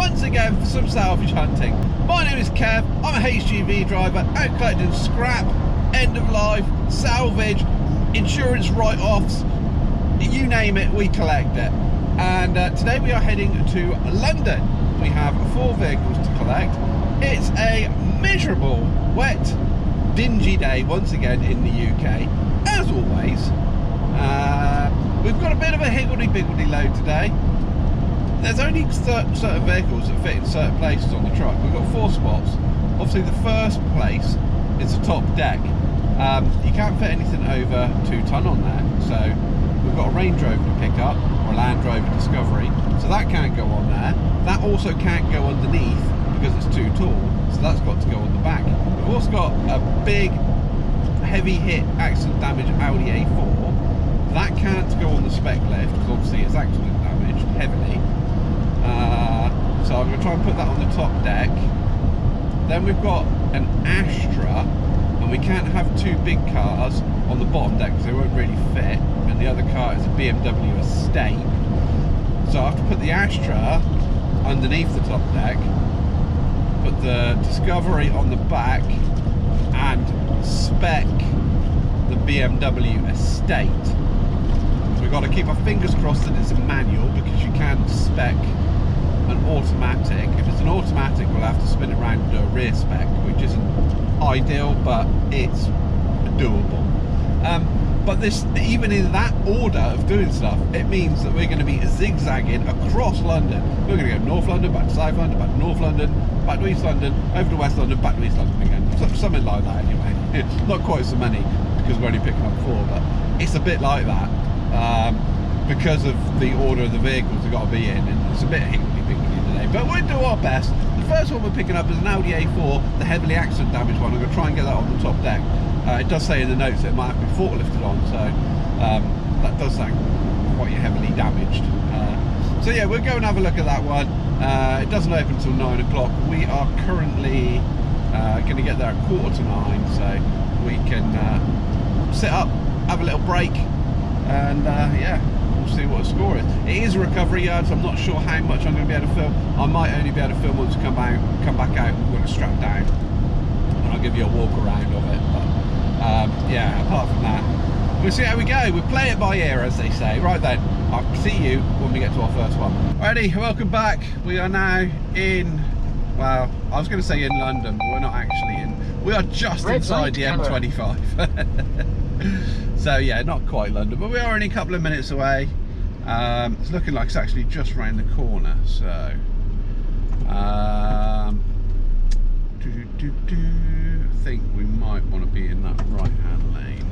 once again for some salvage hunting. My name is Kev, I'm a HGV driver out collecting scrap, end of life, salvage, insurance write-offs, you name it, we collect it. And today we are heading to London. We have 4 vehicles to collect. It's a miserable, wet, dingy day once again in the UK, as always. We've got a bit of a higgledy-piggledy load today. There's only certain vehicles that fit in certain places on the truck. We've got 4 spots. Obviously the first place is the top deck. You can't fit anything over 2 ton on there, so we've got a Range Rover to pick up, or a Land Rover Discovery, so that can't go on there. That also can't go underneath because it's too tall, so that's got to go on the back. We've also got a big heavy hit accident damage Audi A4. That can't go on the spec lift because obviously it's accident damaged heavily. So I'm going to try and put that on the top deck. Then we've got an Astra, and we can't have 2 big cars on the bottom deck because they won't really fit, and the other car is a BMW Estate. So I have to put the Astra underneath the top deck, put the Discovery on the back, and spec the BMW Estate. We've got to keep our fingers crossed that it's a manual, because you can spec an automatic. If it's an automatic, we'll have to spin it around and do a rear spec, which isn't ideal, but it's doable. But this, even in that order of doing stuff, it means that we're going to be zigzagging across London. We're going to go North London, back to South London, back to North London, back to East London, over to West London, back to East London again. Something like that anyway. Not quite so many, because we're only picking up 4, but it's a bit like that. Because of the order of the vehicles we've got to be in, and it's a bit higgledy-piggledy today, but we'll do our best. The first one we're picking up is an Audi A4, the heavily accident damaged one. I'm going to try and get that on the top deck. It does say in the notes that it might have to be forklifted on, so that does sound quite heavily damaged. So yeah, we'll go and have a look at that one. It doesn't open until 9 o'clock. We are currently going to get there at 8:45, so we can sit up, have a little break, and yeah, we'll see what the score is. It is a recovery yard, so I'm not sure how much I'm going to be able to film. I might only be able to film once we come back out. We're going to strap down, and I'll give you a walk around of it. But yeah, apart from that, we'll see how we go. We play it by ear, as they say. Right then, I'll see you when we get to our first one. Alrighty, welcome back. We are now in, well, I was going to say in London, but we're not actually in. We are just inside the M25. So yeah, not quite London, but we are only a couple of minutes away. It's looking like it's actually just round the corner, so I think we might want to be in that right hand lane.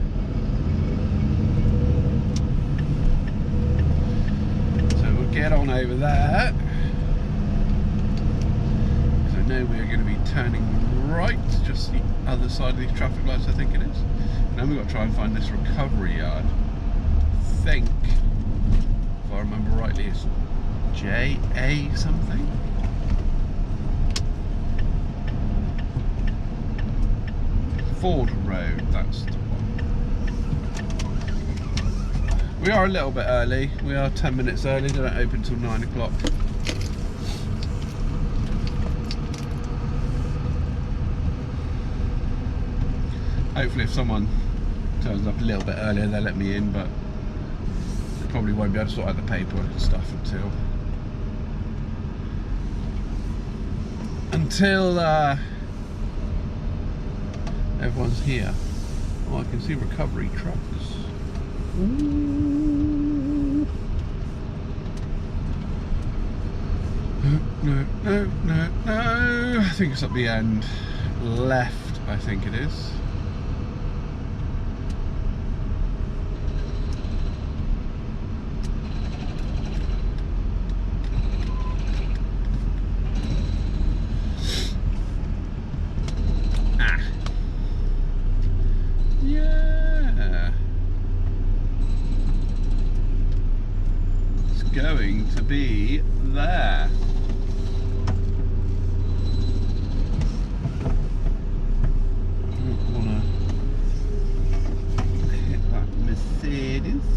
So we'll get on over there, because I know we're going to be turning right, just the other side of these traffic lights, I think it is. And then we've got to try and find this recovery yard. I think, if I remember rightly, it's JA something. Ford Road, that's the one. We are a little bit early. We are 10 minutes early. They don't open till 9 o'clock. Hopefully if someone turns up a little bit earlier, they'll let me in, but they probably won't be able to sort out the paperwork and stuff until everyone's here. Oh, I can see recovery trucks. Ooh. No. I think it's up the end left, I think it is. Going to be there. Don't want to hit that Mercedes.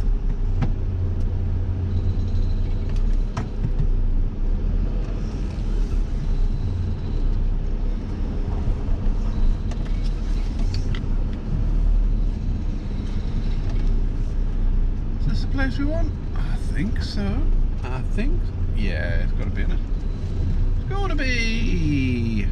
price we want? I think so. Yeah, it's got to be in it. It's got to be.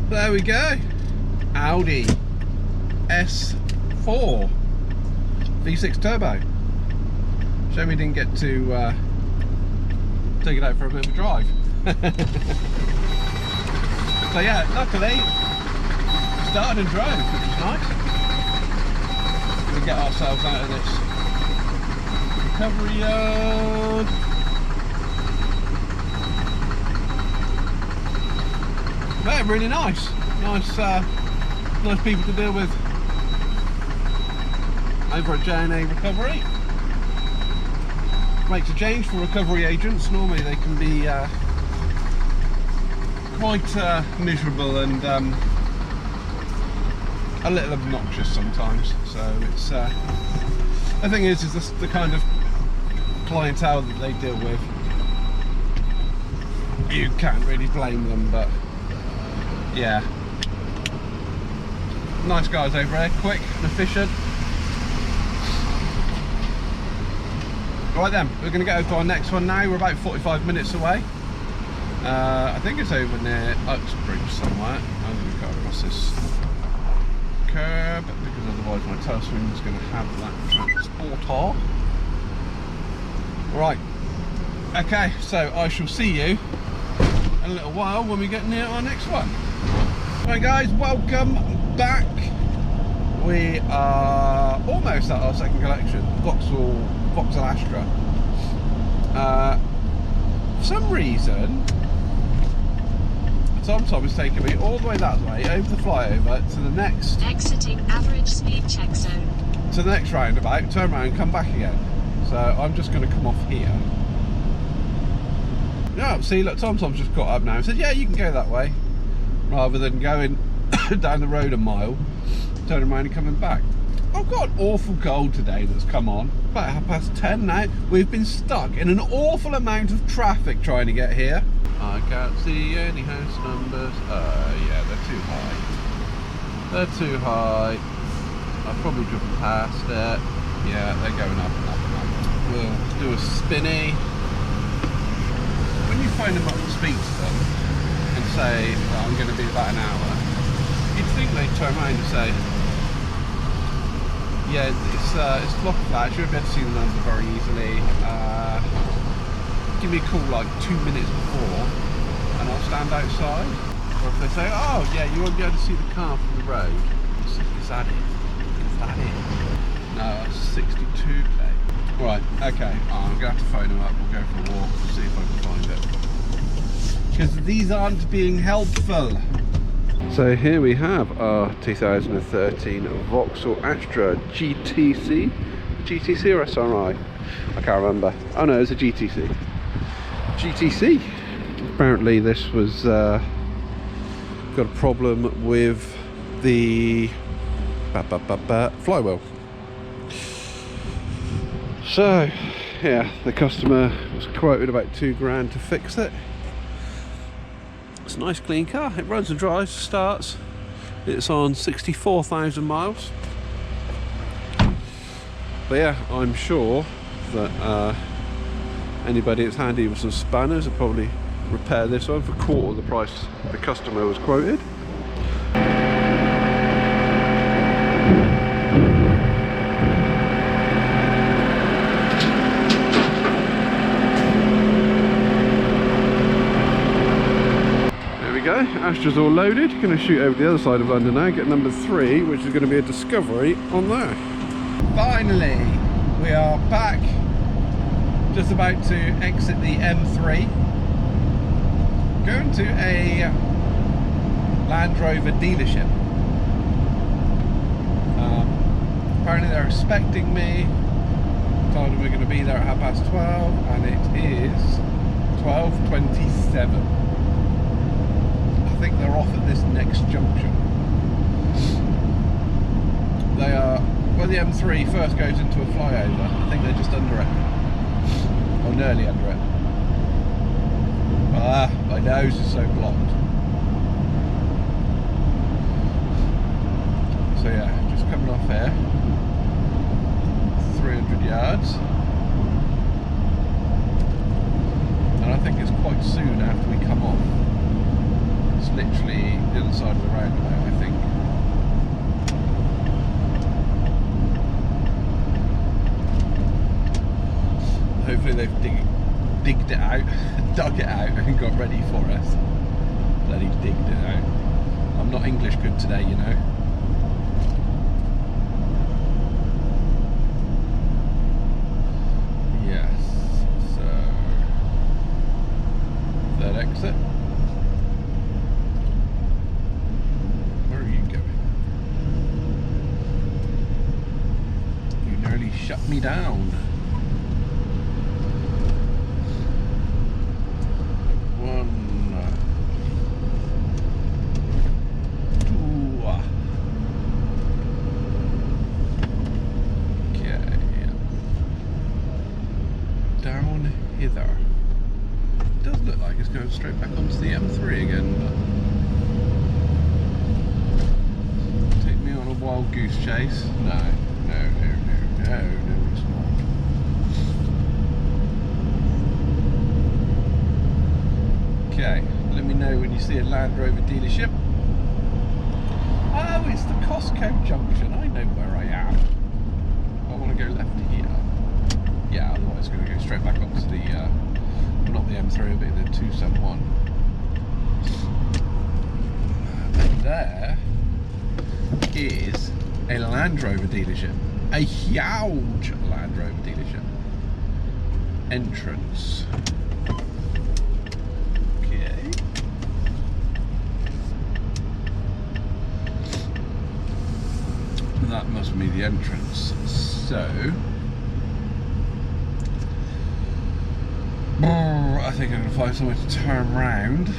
There we go, Audi A4 V6 turbo. Shame we didn't get to take it out for a bit of a drive. So yeah, luckily started and drove, which was nice. Gonna get ourselves out of this recovery yard. They're really nice. Nice people to deal with over at J&A Recovery. Makes a change for recovery agents. Normally they can be quite miserable and a little obnoxious sometimes. So it's the thing is this the kind of clientele that they deal with. You can't really blame them, but yeah, nice guys over there, quick and efficient. Right then, we're going to go to our next one now. We're about 45 minutes away. I think it's over near Uxbridge somewhere. I'm going to go across this curb because otherwise my tail swing is going to have that transporter. Right, okay, so I shall see you in a little while when we get near our next one. Right guys, welcome back. We are almost at our second collection, Vauxhall Astra. For some reason, TomTom is taking me all the way that way, over the flyover, to the next... Exiting average speed check zone. To the next roundabout, turn around and come back again. So I'm just going to come off here. Yeah, see, look, TomTom's just got up now and said, yeah, you can go that way. Rather than going down the road a mile, turning around and coming back. I've got an awful cold today that's come on. About 10:30 now. We've been stuck in an awful amount of traffic trying to get here. I can't see any house numbers. Yeah, they're too high. They're too high. I've probably driven past it. Yeah, they're going up and up and up. We'll do a spinny. When you phone them up and speak to them and say that I'm going to be about an hour, you'd think they'd turn around and say, yeah, it's block flat, you'll be able to see the number very easily. Give me a call like 2 minutes before and I'll stand outside. Or if they say, oh yeah, you won't be able to see the car from the road. Is that it? Is that it? No, it's 62 plate. Right, okay, I'm going to have to phone them up, we'll go for a walk, see if I can find it. Because these aren't being helpful. So here we have our 2013 Vauxhall Astra GTC. GTC or SRI? I can't remember. Oh no, it's a GTC. GTC. Apparently this was got a problem with the flywheel. So yeah, the customer was quoted about £2 to fix it. It's a nice clean car. It runs and drives, starts. It's on 64,000 miles. But yeah, I'm sure that anybody that's handy with some spanners will probably repair this one for a quarter of the price the customer was quoted. Astra's all loaded. Going to shoot over the other side of London now, get number 3, which is going to be a Discovery on there. Finally, we are back. Just about to exit the M3. Going to a Land Rover dealership. Apparently they're expecting me. Told them we're going to be there at 12:30, and it is 12:27. I think they're off at this next junction. They are, where the M3 first goes into a flyover, I think they're just under it. Or nearly under it. Ah, my nose is so blocked. So yeah, just coming off here. 300 yards. And I think it's quite soon after we come off. It's literally the other side of the roundabout, I think. Hopefully they've digged it out, dug it out and got ready for us. Bloody digged it out. I'm not English good today, you know. Yes, so that exit. Where are you going? You nearly shut me down. Straight back onto the M3 again, but take me on a wild goose chase. No, it's not. Okay, let me know when you see a Land Rover dealership. Oh, it's the Costco junction. I know where I am. I want to go left here. Yeah, otherwise it's going to go straight back onto the not the M3, but the 271. And there is a Land Rover dealership, a huge Land Rover dealership. Entrance. Okay. That must be the entrance. So I think I'm going to find somewhere to turn round.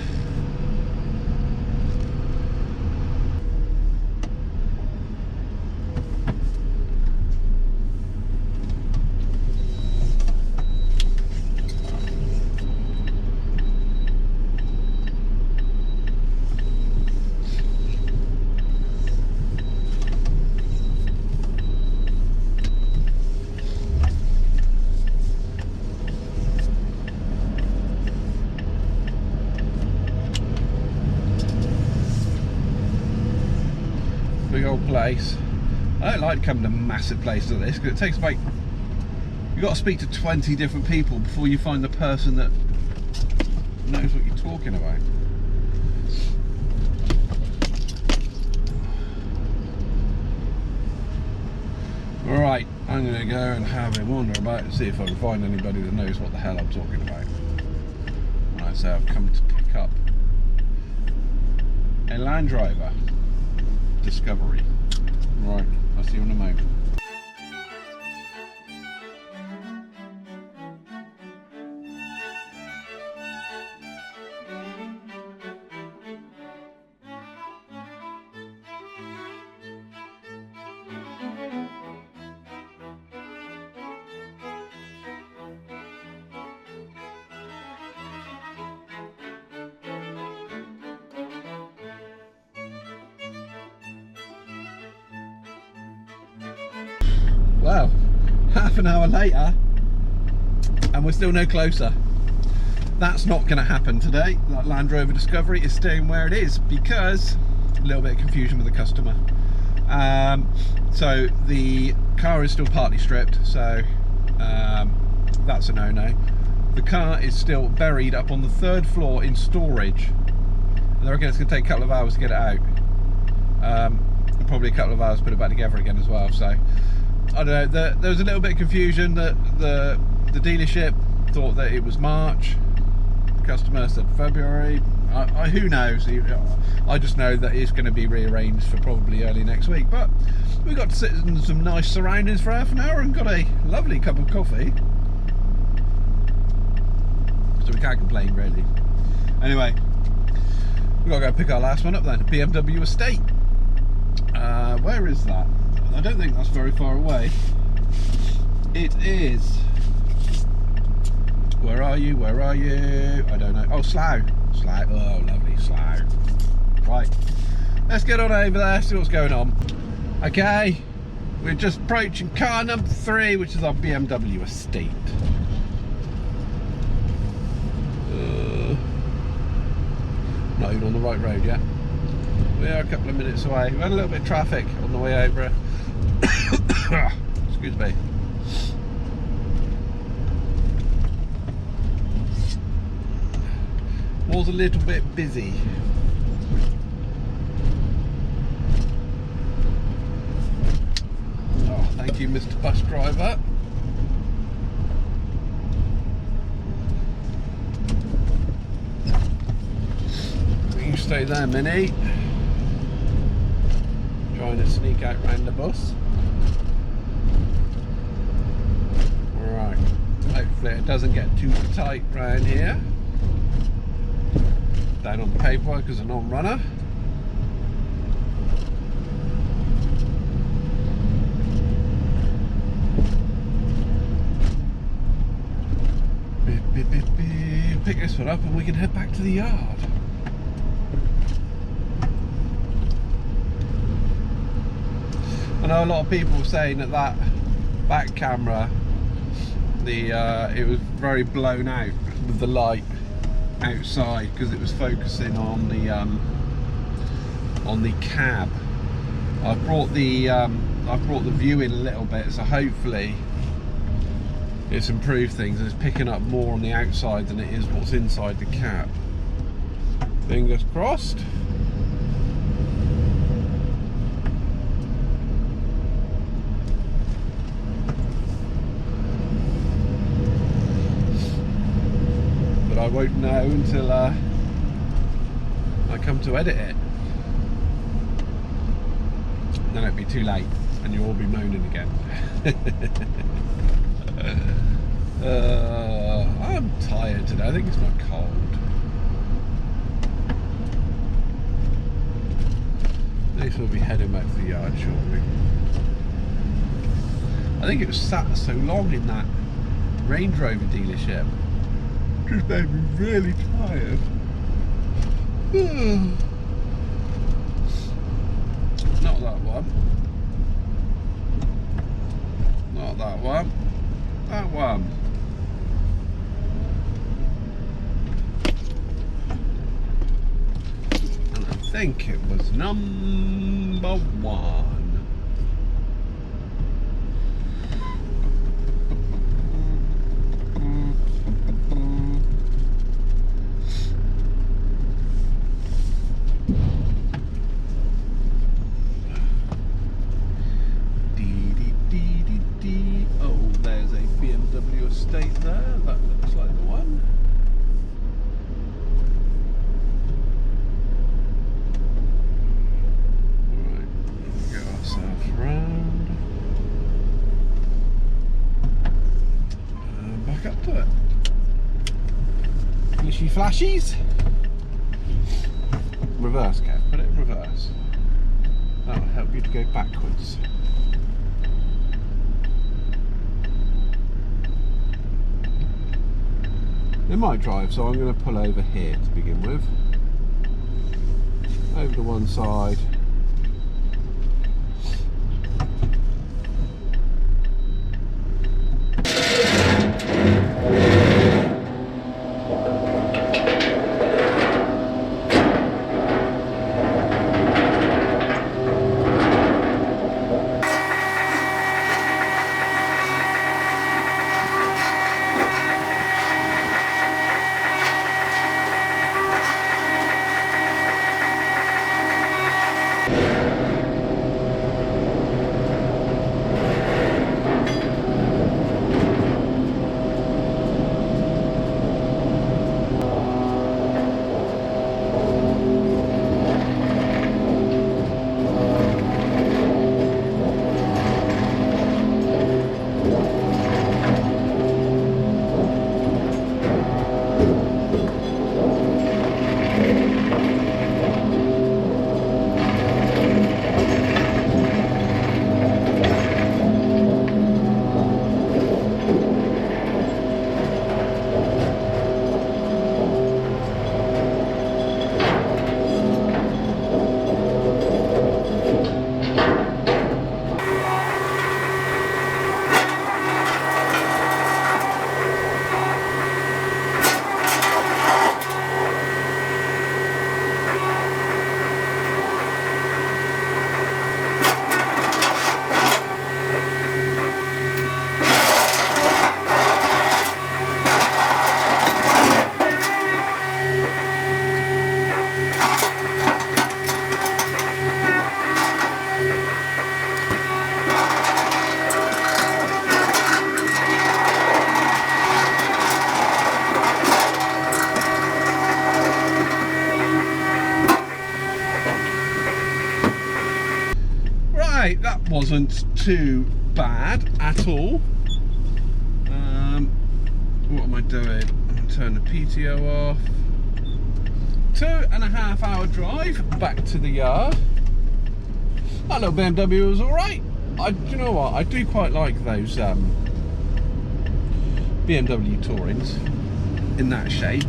Big old place. I don't like coming to massive places like this because it takes about, you've got to speak to 20 different people before you find the person that knows what you're talking about. Alright, I'm going to go and have a wander about and see if I can find anybody that knows what the hell I'm talking about. Right, so I've come to pick up a Land Rover Discovery. Right, I'll see you in a moment. Wow, half an hour later and we're still no closer. That's not going to happen today. That Land Rover Discovery is staying where it is because a little bit of confusion with the customer. So the car is still partly stripped, so that's a no-no. The car is still buried up on the 3rd floor in storage. and I reckon it's going to take a couple of hours to get it out. And probably a couple of hours to put it back together again as well. So I don't know. There was a little bit of confusion that the dealership thought that it was March. The customer said February. Who knows? I just know that it's going to be rearranged for probably early next week. But we got to sit in some nice surroundings for half an hour and got a lovely cup of coffee. So we can't complain really. Anyway, we've got to go pick our last one up then. BMW estate. Where is that? I don't think that's very far away. It is. Where are you? Where are you? I don't know. Oh, Slough. Slough. Oh, lovely Slough. Right. Let's get on over there, see what's going on. Okay. We're just approaching car number 3, which is our BMW estate. Not even on the right road yet. We are a couple of minutes away. We had a little bit of traffic on the way over. Excuse me. Was a little bit busy. Oh, thank you, Mr. Bus Driver. You stay there, Minnie. Trying to sneak out round the bus. Right. Hopefully it doesn't get too tight round here. Down on the paperwork as a non-runner. Pick this one up and we can head back to the yard. I know a lot of people were saying that back camera, it was very blown out with the light outside because it was focusing on the cab. I've brought the view in a little bit, so hopefully it's improved things and it's picking up more on the outside than it is what's inside the cab. Fingers crossed. But I won't know until I come to edit it. Then it'll be too late and you'll all be moaning again. I'm tired today. I think it's my cold. Next we'll be heading back to the yard shortly. I think it was sat so long in that Range Rover dealership. Just made me really tired. Not that one. Not that one. That one. And I think it was number 1. Estate there, that looks like the one. Alright, get ourselves round and back up to it. Flashy flashies. Reverse, Kev, put it in reverse. That'll help you to go backwards. It might drive, so I'm going to pull over here to begin with. Over to one side. Okay, that wasn't too bad at all. What am I doing? I'm going to turn the PTO off. 2.5 hour drive back to the yard. That little BMW was alright. Do you know what? I do quite like those BMW Tourings in that shape.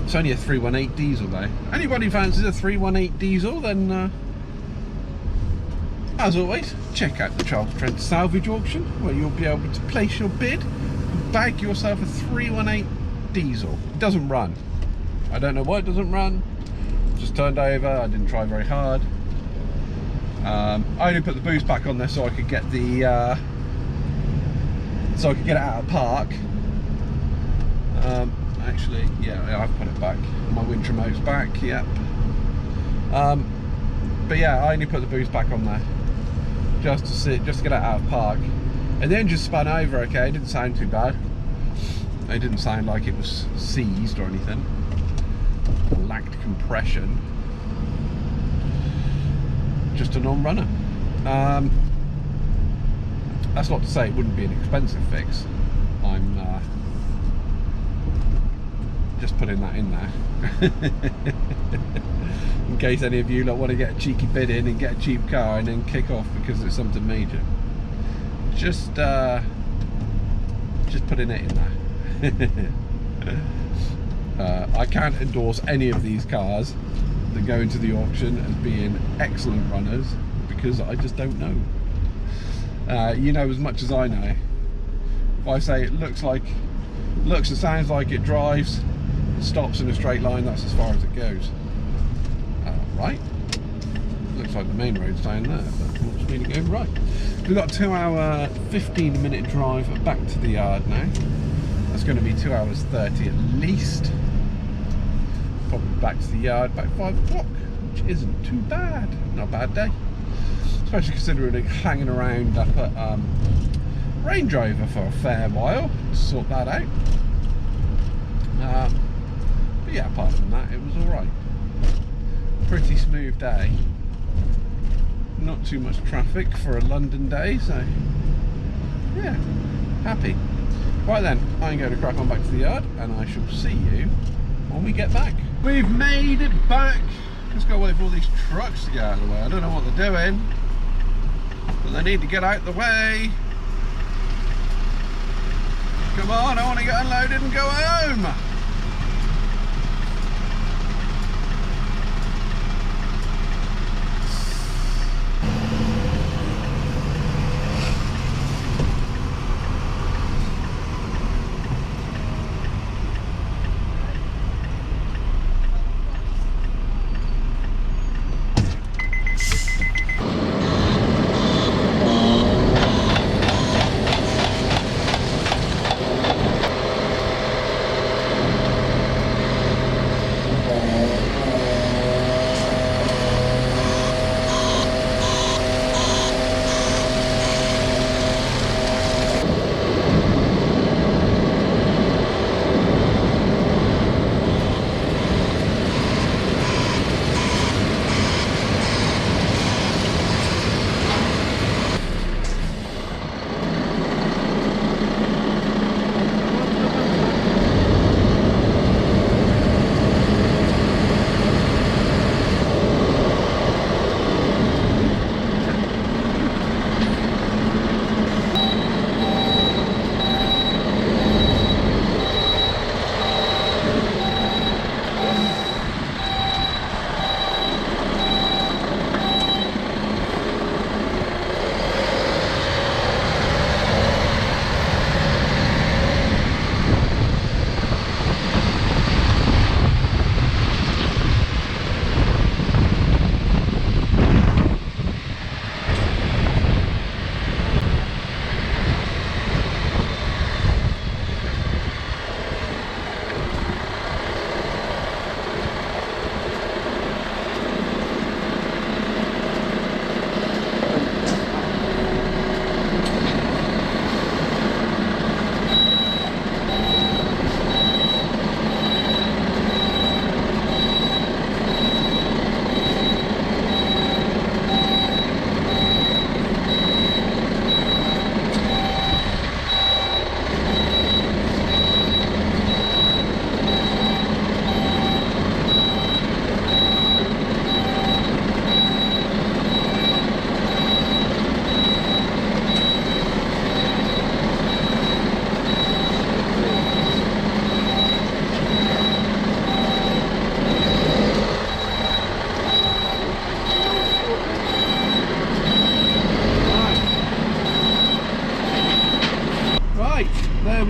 It's only a 318 diesel though. Anybody fancies a 318 diesel, then as always, check out the Charles Trent salvage auction, where you'll be able to place your bid and bag yourself a 318 diesel. It doesn't run. I don't know why it doesn't run. Just turned over. I didn't try very hard. I only put the boost back on there so I could get the it out of park. Actually, yeah, I've put it back. My winch remote's back. Yep. But yeah, I only put the boost back on there just to get it out of park, and then just spun over. Okay, it didn't sound too bad. It didn't sound like it was seized or anything. Lacked compression. Just a non-runner. That's not to say it wouldn't be an expensive fix. I'm just putting that in there in case any of you want to get a cheeky bid in and get a cheap car and then kick off because it's something major. Just putting it in there. I can't endorse any of these cars that go into the auction as being excellent runners because I just don't know. You know as much as I know. If I say it looks and sounds like it drives, stops in a straight line, that's as far as it goes. Right, looks like the main road's down there, but wants me to go right. We've got a 2 hour 15-minute drive back to the yard now. That's going to be 2 hours 30 at least. Probably back to the yard about 5 o'clock, which isn't too bad. Not a bad day, especially considering hanging around up at Range Rover for a fair while to sort that out. But yeah, apart from that, it was alright. Pretty smooth day. Not too much traffic for a London day, so yeah, happy. Right then, I'm going to crack on back to the yard and I shall see you when we get back. We've made it back. Just got to wait for all these trucks to get out of the way. I don't know what they're doing, but they need to get out of the way. Come on, I want to get unloaded and go home.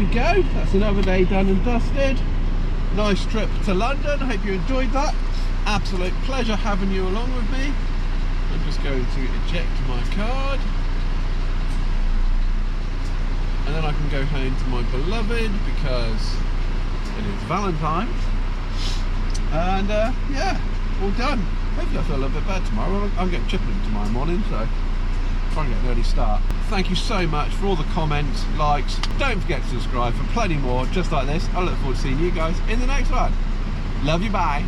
we go. That's another day done and dusted. Nice trip to London. Hope you enjoyed that. Absolute pleasure having you along with me. I'm just going to eject my card. And then I can go home to my beloved because it is Valentine's. And yeah, all done. Hopefully I feel a little bit better tomorrow. I'm getting Chippenham tomorrow morning, so try and get an early start. Thank you so much for all the comments, likes. Don't forget to subscribe for plenty more just like this. I look forward to seeing you guys in the next one. Love you, bye.